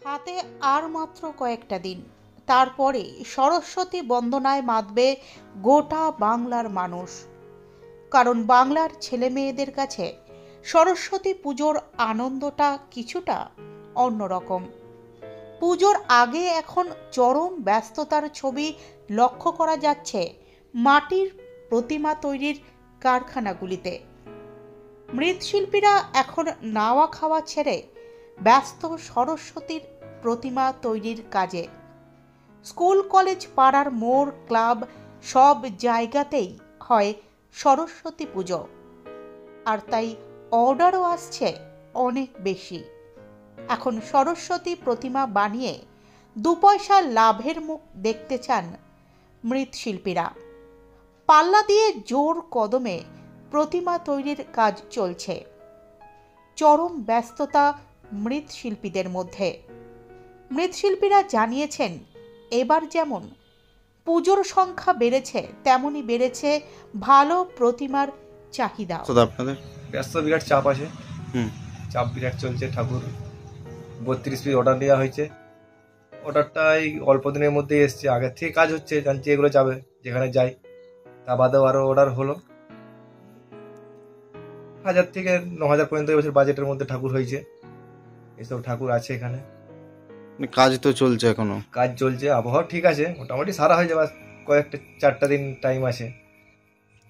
হাতে আর মাত্র কয়েকটা দিন, তারপরে সরস্বতী বন্দনায় মাতবে গোটা বাংলার মানুষ। কারণ বাংলার ছেলে মেয়েদের কাছে সরস্বতী পুজোর আনন্দটা কিছুটা অন্যরকম। পুজোর আগে এখন চরম ব্যস্ততার ছবি লক্ষ্য করা যাচ্ছে মাটির প্রতিমা তৈরির কারখানাগুলিতে। মৃৎশিল্পীরা এখন নাওয়া খাওয়া ছেড়ে ব্যস্ত সরস্বতীর প্রতিমা তৈরির কাজে। স্কুল কলেজ পাড়ার মোড় ক্লাব সব জায়গাতেই হয় সরস্বতী পুজো, আর তাই অর্ডারও আসছে অনেক বেশি। এখন সরস্বতী প্রতিমা বানিয়ে 2 পয়সা লাভের মুখ দেখতে চান মৃৎশিল্পীরা। পাল্লা দিয়ে জোর কদমে প্রতিমা তৈরির কাজ চলছে। চরম ব্যস্ততা মৃৎশিল্পীদের মধ্যে। মৃৎশিল্পীরা জানিয়েছেন, এবার যেমন পুজোর সংখ্যা বেড়েছে, তেমনি বেড়েছে ভালো প্রতিমার চাহিদা। আপনাদের ব্যস্ত বিরাট চাপ আছে। চাপ বিরাট চলছে। ঠাকুর 32 পিস অর্ডার দেওয়া হয়েছে। অর্ডারটাই অল্প দিনের মধ্যে এসছে। আগের থেকে কাজ হচ্ছে, জানছি এগুলো যাবে যেখানে যাই। তা বাদেও আরও অর্ডার হলো। 1000 থেকে 9000 পর্যন্ত এবছর বাজেটের মধ্যে ঠাকুর হয়েছে। এসব ঠাকুর আছে এখানে। কাজ তো চলছে, এখনো কাজ চলছে। আবহাওয়া ঠিক আছে, মোটামুটি সারা হয়ে যাবে। কয়েকটা 4টা দিন টাইম আছে,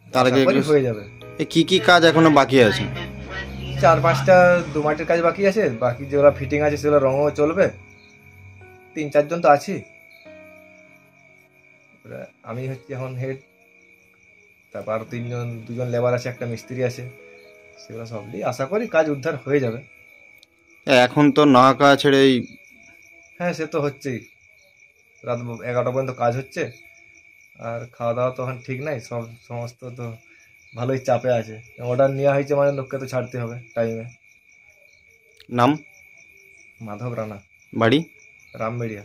তার আগে হয়ে যাবে। কি কি কাজ এখনো বাকি আছে? 4-5টা দুমাটির কাজ বাকি আছে। বাকি যেগুলো ফিটিং আছে সেগুলো রঙও চলবে। 3-4 জন তো আছি। আমি হচ্ছি এখন হেড। তারপর আরো 2জন লেবার আছে, একটা মিস্ত্রি আছে। সেগুলো সব নিয়ে আশা করি কাজ উদ্ধার হয়ে যাবে। এখন তো না কাজ ছেড়ে হ্যাঁ, সে তো হচ্ছেই। রাত 11টা পর্যন্ত কাজ হচ্ছে। আর খাওয়া দাওয়া তো এখন ঠিক নাই। সমস্ত তো ভালোই চাপে আছে। অর্ডার নেওয়া হয়েছে মানে লোককে তো ছাড়তে হবে টাইমে। নাম? মাধব রানা, বাড়ি? রামবেড়িয়া।